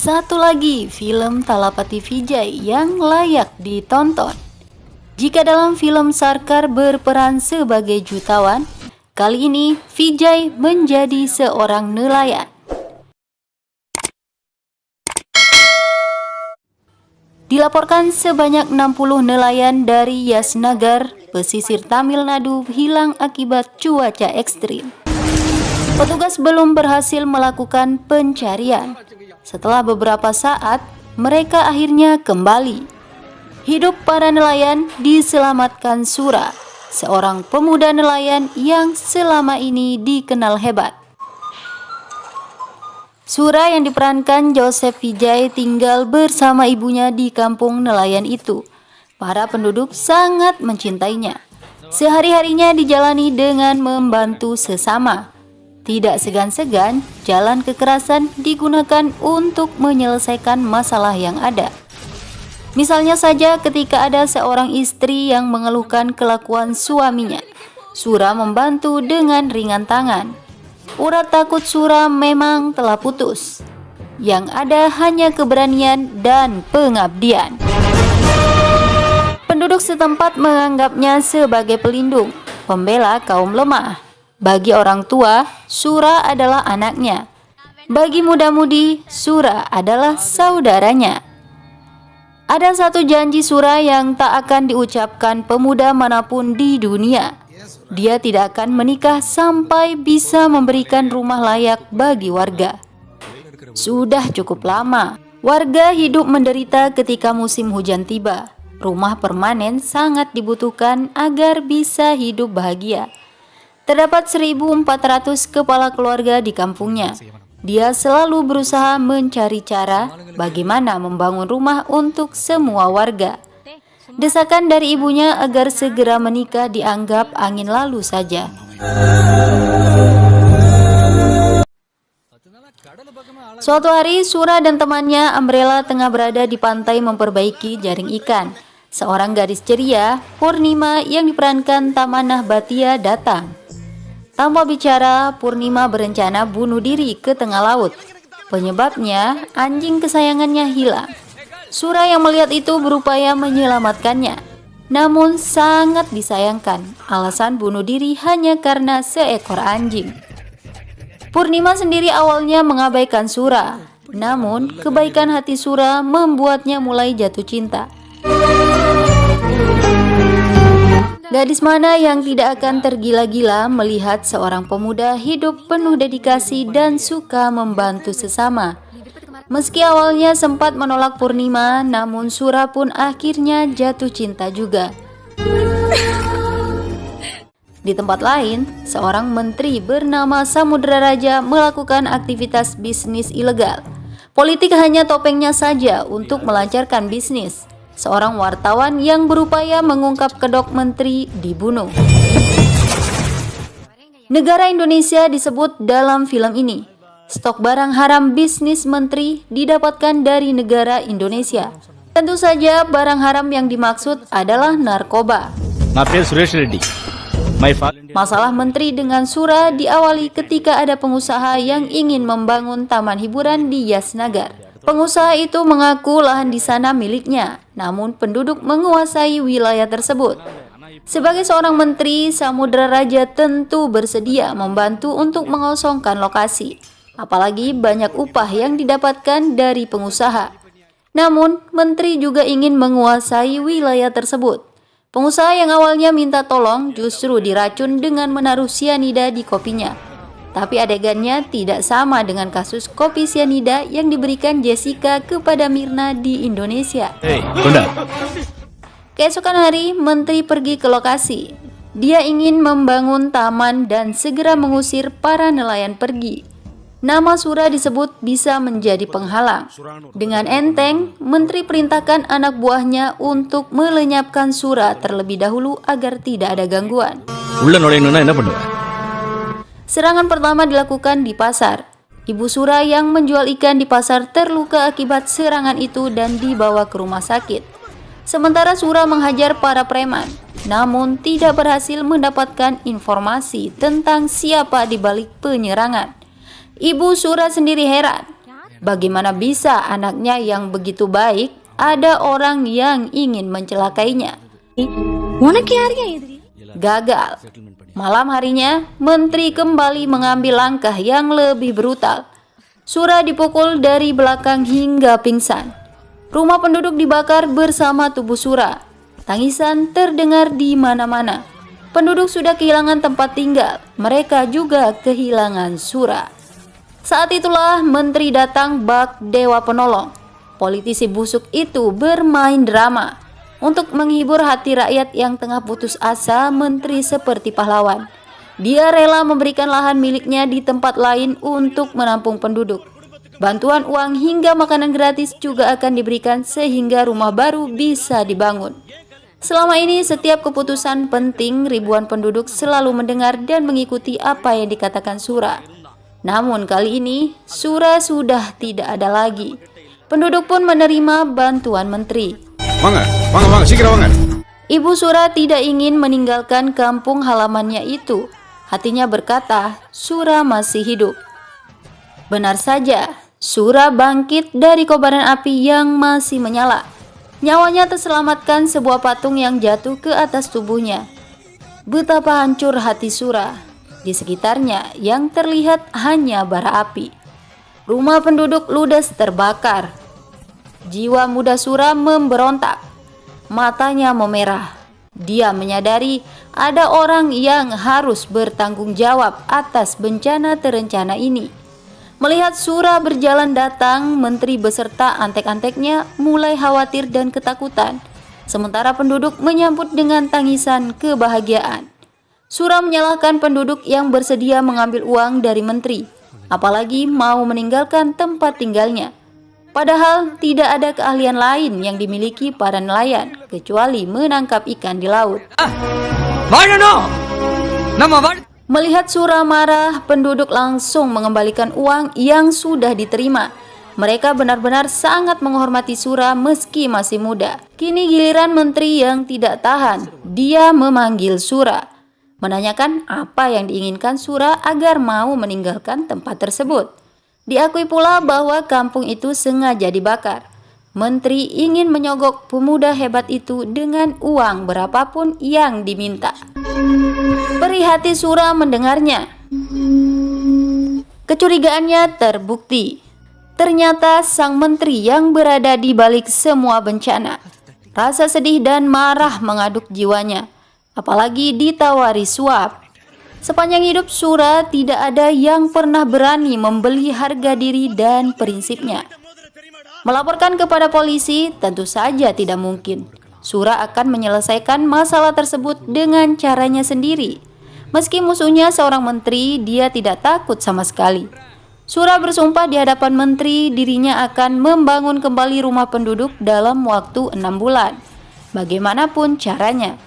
Satu lagi film Talapati Vijay yang layak ditonton. Jika dalam film Sarkar berperan sebagai jutawan, kali ini Vijay menjadi seorang nelayan. Dilaporkan sebanyak 60 nelayan dari Yasnagar, pesisir Tamil Nadu hilang akibat cuaca ekstrim. Petugas belum berhasil melakukan pencarian. Setelah beberapa saat, mereka akhirnya kembali. Hidup para nelayan diselamatkan Sura, seorang pemuda nelayan yang selama ini dikenal hebat. Sura yang diperankan Joseph Vijay tinggal bersama ibunya di kampung nelayan itu. Para penduduk sangat mencintainya. Sehari-harinya dijalani dengan membantu sesama. Tidak segan-segan, jalan kekerasan digunakan untuk menyelesaikan masalah yang ada. Misalnya saja ketika ada seorang istri yang mengeluhkan kelakuan suaminya, Sura membantu dengan ringan tangan. Urat takut Sura memang telah putus. Yang ada hanya keberanian dan pengabdian. Penduduk setempat menganggapnya sebagai pelindung, pembela kaum lemah. Bagi orang tua, Sura adalah anaknya. Bagi muda-mudi, Sura adalah saudaranya. Ada satu janji Sura yang tak akan diucapkan pemuda manapun di dunia. Dia tidak akan menikah sampai bisa memberikan rumah layak bagi warga. Sudah cukup lama, warga hidup menderita ketika musim hujan tiba. Rumah permanen sangat dibutuhkan agar bisa hidup bahagia. Terdapat 1.400 kepala keluarga di kampungnya. Dia selalu berusaha mencari cara bagaimana membangun rumah untuk semua warga. Desakan dari ibunya agar segera menikah dianggap angin lalu saja. Suatu hari, Sura dan temannya Umbrella tengah berada di pantai memperbaiki jaring ikan. Seorang gadis ceria, Purnima, yang diperankan Tamanah Bhatia datang. Tanpa bicara, Purnima berencana bunuh diri ke tengah laut. Penyebabnya, anjing kesayangannya hilang. Sura yang melihat itu berupaya menyelamatkannya. Namun sangat disayangkan, alasan bunuh diri hanya karena seekor anjing. Purnima sendiri awalnya mengabaikan Sura. Namun, kebaikan hati Sura membuatnya mulai jatuh cinta. Gadis mana yang tidak akan tergila-gila melihat seorang pemuda hidup penuh dedikasi dan suka membantu sesama. Meski awalnya sempat menolak Purnima, namun Sura pun akhirnya jatuh cinta juga. Di tempat lain, seorang menteri bernama Samudra Raja melakukan aktivitas bisnis ilegal. Politik hanya topengnya saja untuk melancarkan bisnis. Seorang wartawan yang berupaya mengungkap kedok menteri dibunuh. Negara Indonesia disebut dalam film ini. Stok barang haram bisnis menteri didapatkan dari negara Indonesia. Tentu saja barang haram yang dimaksud adalah narkoba. Masalah menteri dengan Sura diawali ketika ada pengusaha yang ingin membangun taman hiburan di Yasnagar. Pengusaha itu mengaku lahan di sana miliknya, namun penduduk menguasai wilayah tersebut. Sebagai seorang menteri, Samudra Raja tentu bersedia membantu untuk mengosongkan lokasi. Apalagi banyak upah yang didapatkan dari pengusaha. Namun, menteri juga ingin menguasai wilayah tersebut. Pengusaha yang awalnya minta tolong justru diracun dengan menaruh sianida di kopinya. Tapi adegannya tidak sama dengan kasus kopi sianida yang diberikan Jessica kepada Mirna di Indonesia. Keesokan hari, menteri pergi ke lokasi. Dia ingin membangun taman dan segera mengusir para nelayan pergi. Nama Sura disebut bisa menjadi penghalang. Dengan enteng, menteri perintahkan anak buahnya untuk melenyapkan Sura terlebih dahulu agar tidak ada gangguan. Serangan pertama dilakukan di pasar. Ibu Sura yang menjual ikan di pasar terluka akibat serangan itu dan dibawa ke rumah sakit. Sementara Sura menghajar para preman, namun tidak berhasil mendapatkan informasi tentang siapa di balik penyerangan. Ibu Sura sendiri heran, bagaimana bisa anaknya yang begitu baik ada orang yang ingin mencelakainya. Gagal. Malam harinya, menteri kembali mengambil langkah yang lebih brutal. Sura dipukul dari belakang hingga pingsan. Rumah penduduk dibakar bersama tubuh Sura. Tangisan terdengar di mana-mana. Penduduk sudah kehilangan tempat tinggal. Mereka juga kehilangan Sura. Saat itulah menteri datang bak dewa penolong. Politisi busuk itu bermain drama. Untuk menghibur hati rakyat yang tengah putus asa, menteri seperti pahlawan. Dia rela memberikan lahan miliknya di tempat lain untuk menampung penduduk. Bantuan uang hingga makanan gratis juga akan diberikan sehingga rumah baru bisa dibangun. Selama ini setiap keputusan penting ribuan penduduk selalu mendengar dan mengikuti apa yang dikatakan Sura. Namun kali ini Sura sudah tidak ada lagi. Penduduk pun menerima bantuan menteri. Mangga, segera mangga. Ibu Sura tidak ingin meninggalkan kampung halamannya itu. Hatinya berkata, Sura masih hidup. Benar saja, Sura bangkit dari kobaran api yang masih menyala. Nyawanya terselamatkan sebuah patung yang jatuh ke atas tubuhnya. Betapa hancur hati Sura. Di sekitarnya yang terlihat hanya bara api. Rumah penduduk ludes terbakar. Jiwa muda Sura memberontak. Matanya memerah. Dia menyadari ada orang yang harus bertanggung jawab atas bencana terencana ini. Melihat Sura berjalan datang, menteri beserta antek-anteknya mulai khawatir dan ketakutan. Sementara penduduk menyambut dengan tangisan kebahagiaan. Sura menyalahkan penduduk yang bersedia mengambil uang dari menteri, apalagi mau meninggalkan tempat tinggalnya. Padahal tidak ada keahlian lain yang dimiliki para nelayan kecuali menangkap ikan di laut. Melihat Sura marah, penduduk langsung mengembalikan uang yang sudah diterima. Mereka benar-benar sangat menghormati Sura meski masih muda. Kini giliran menteri yang tidak tahan. Dia memanggil Sura, menanyakan apa yang diinginkan Sura agar mau meninggalkan tempat tersebut. Diakui pula bahwa kampung itu sengaja dibakar. Menteri ingin menyogok pemuda hebat itu dengan uang berapapun yang diminta. Perih hati Sura mendengarnya. Kecurigaannya terbukti. Ternyata sang menteri yang berada di balik semua bencana. Rasa sedih dan marah mengaduk jiwanya, apalagi ditawari suap. Sepanjang hidup Sura tidak ada yang pernah berani membeli harga diri dan prinsipnya. Melaporkan kepada polisi tentu saja tidak mungkin. Sura akan menyelesaikan masalah tersebut dengan caranya sendiri. Meski musuhnya seorang menteri, dia tidak takut sama sekali. Sura bersumpah di hadapan menteri dirinya akan membangun kembali rumah penduduk dalam waktu 6 bulan. Bagaimanapun caranya.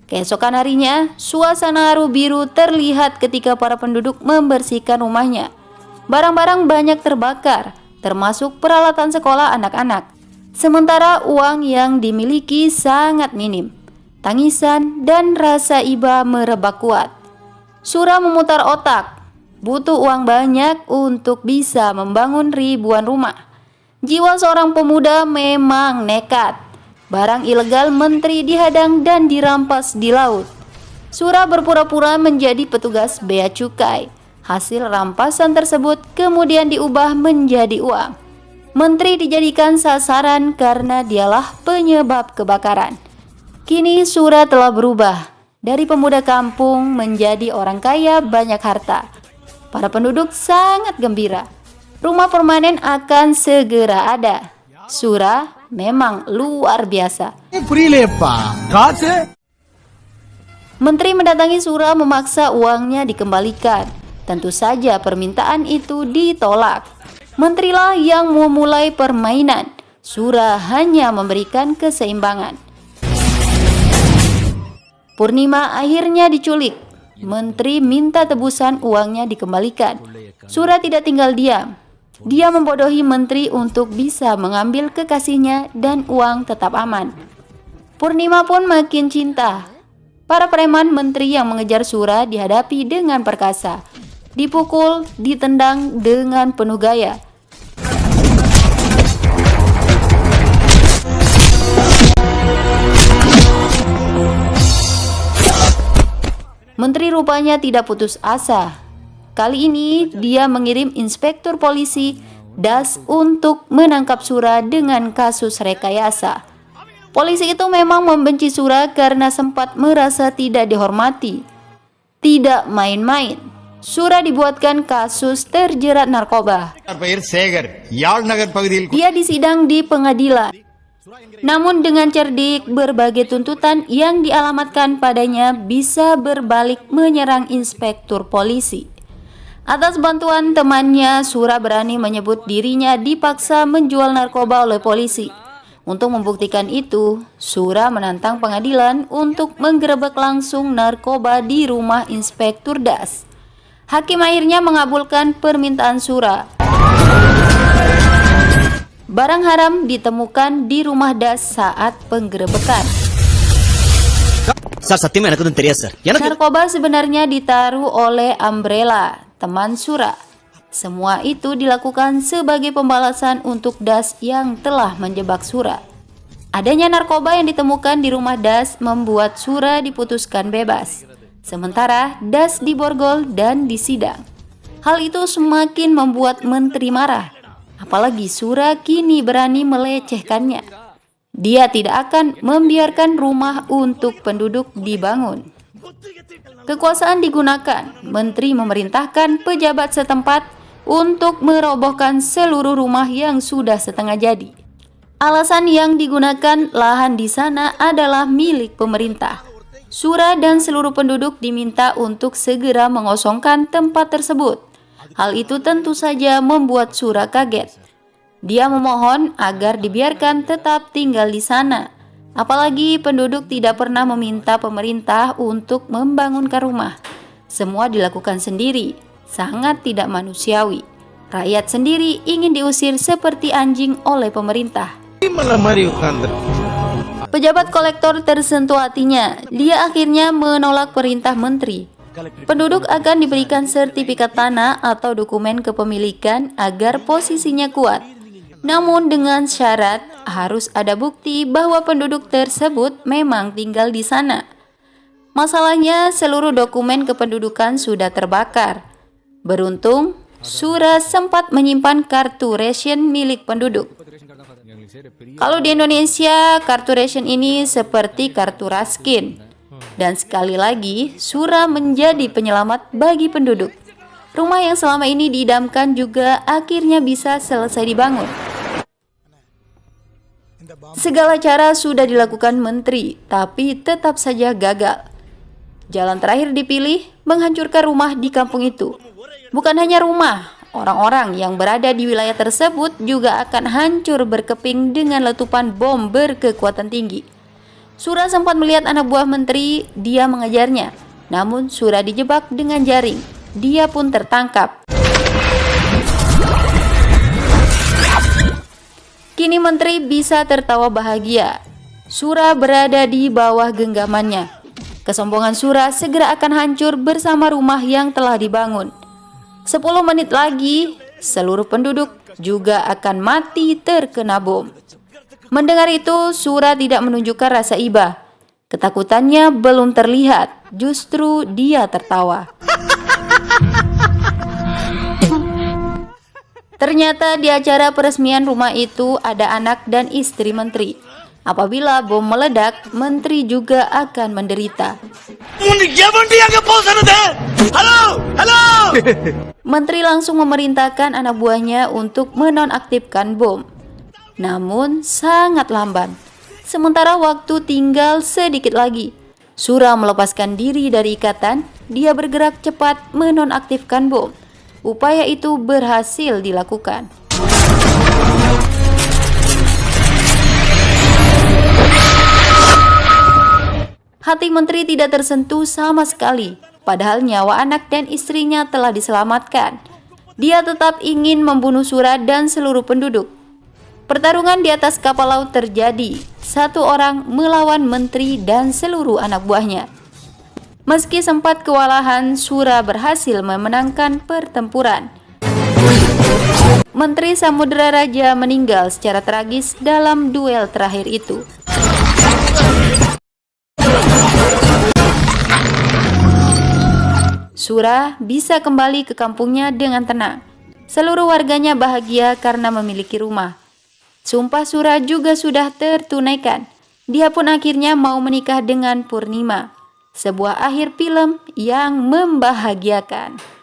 Keesokan harinya, suasana haru biru terlihat ketika para penduduk membersihkan rumahnya. Barang-barang banyak terbakar, termasuk peralatan sekolah anak-anak. Sementara uang yang dimiliki sangat minim. Tangisan dan rasa iba merebak kuat. Sura memutar otak. Butuh uang banyak untuk bisa membangun ribuan rumah. Jiwa seorang pemuda memang nekat. Barang ilegal menteri dihadang dan dirampas di laut. Sura berpura-pura menjadi petugas bea cukai. Hasil rampasan tersebut kemudian diubah menjadi uang. Menteri dijadikan sasaran karena dialah penyebab kebakaran. Kini Sura telah berubah dari pemuda kampung menjadi orang kaya banyak harta. Para penduduk sangat gembira. Rumah permanen akan segera ada. Sura memang luar biasa. Menteri mendatangi Sura memaksa uangnya dikembalikan. Tentu saja permintaan itu ditolak. Menterilah yang memulai permainan. Sura hanya memberikan keseimbangan. Purnima akhirnya diculik. Menteri minta tebusan uangnya dikembalikan. Sura tidak tinggal diam. Dia membodohi menteri untuk bisa mengambil kekasihnya dan uang tetap aman. Purnima pun makin cinta. Para preman menteri yang mengejar Sura dihadapi dengan perkasa. Dipukul, ditendang dengan penuh gaya. Menteri rupanya tidak putus asa. Kali ini dia mengirim inspektur polisi Das untuk menangkap Sura dengan kasus rekayasa. Polisi itu memang membenci Sura karena sempat merasa tidak dihormati. Tidak main-main, Sura dibuatkan kasus terjerat narkoba. Dia disidang di pengadilan. Namun dengan cerdik, berbagai tuntutan yang dialamatkan padanya bisa berbalik menyerang inspektur polisi. Atas bantuan temannya, Sura berani menyebut dirinya dipaksa menjual narkoba oleh polisi. Untuk membuktikan itu, Sura menantang pengadilan untuk menggerebek langsung narkoba di rumah inspektur Das. Hakim akhirnya mengabulkan permintaan Sura. Barang haram ditemukan di rumah Das saat penggerebekan. Narkoba sebenarnya ditaruh oleh Umbrella, teman Sura. Semua itu dilakukan sebagai pembalasan untuk Das yang telah menjebak Sura. Adanya narkoba yang ditemukan di rumah Das membuat Sura diputuskan bebas. Sementara Das diborgol dan disidang. Hal itu semakin membuat menteri marah. Apalagi Sura kini berani melecehkannya. Dia tidak akan membiarkan rumah untuk penduduk dibangun. Kekuasaan digunakan. Menteri memerintahkan pejabat setempat untuk merobohkan seluruh rumah yang sudah setengah jadi. Alasan yang digunakan, lahan di sana adalah milik pemerintah. Sura dan seluruh penduduk diminta untuk segera mengosongkan tempat tersebut. Hal itu tentu saja membuat Sura kaget. Dia memohon agar dibiarkan tetap tinggal di sana. Apalagi penduduk tidak pernah meminta pemerintah untuk membangunkan rumah. Semua dilakukan sendiri, sangat tidak manusiawi. Rakyat sendiri ingin diusir seperti anjing oleh pemerintah. Pejabat kolektor tersentuh hatinya. Dia akhirnya menolak perintah menteri. Penduduk akan diberikan sertifikat tanah atau dokumen kepemilikan agar posisinya kuat. Namun dengan syarat harus ada bukti bahwa penduduk tersebut memang tinggal di sana. Masalahnya seluruh dokumen kependudukan sudah terbakar. Beruntung, Sura sempat menyimpan kartu ration milik penduduk. Kalau di Indonesia, kartu ration ini seperti kartu Raskin. Dan sekali lagi, Sura menjadi penyelamat bagi penduduk. Rumah yang selama ini diidamkan juga akhirnya bisa selesai dibangun. Segala cara sudah dilakukan menteri, tapi tetap saja gagal. Jalan terakhir dipilih, menghancurkan rumah di kampung itu. Bukan hanya rumah, orang-orang yang berada di wilayah tersebut juga akan hancur berkeping dengan letupan bom berkekuatan tinggi. Sura sempat melihat anak buah menteri, dia mengejarnya. Namun Sura dijebak dengan jaring. Dia pun tertangkap. Kini menteri bisa tertawa bahagia. Sura berada di bawah genggamannya. Kesombongan Sura segera akan hancur bersama rumah yang telah dibangun. 10 menit lagi, seluruh penduduk juga akan mati terkena bom. Mendengar itu, Sura tidak menunjukkan rasa iba. Ketakutannya belum terlihat, justru dia tertawa. Ternyata di acara peresmian rumah itu ada anak dan istri menteri. Apabila bom meledak, menteri juga akan menderita. Menteri langsung memerintahkan anak buahnya untuk menonaktifkan bom. Namun sangat lamban. Sementara waktu tinggal sedikit lagi. Sura melepaskan diri dari ikatan. Dia bergerak cepat menonaktifkan bom. Upaya itu berhasil dilakukan. Hati menteri tidak tersentuh sama sekali. padahal nyawa anak dan istrinya telah diselamatkan. Dia tetap ingin membunuh Sura dan seluruh penduduk. Pertarungan di atas kapal laut terjadi. Satu orang melawan menteri dan seluruh anak buahnya. Meski sempat kewalahan, Sura berhasil memenangkan pertempuran. Menteri Samudera Raja meninggal secara tragis dalam duel terakhir itu. Sura bisa kembali ke kampungnya dengan tenang. Seluruh warganya bahagia karena memiliki rumah. Sumpah Sura juga sudah tertunaikan. Dia pun akhirnya mau menikah dengan Purnima. Sebuah akhir film yang membahagiakan.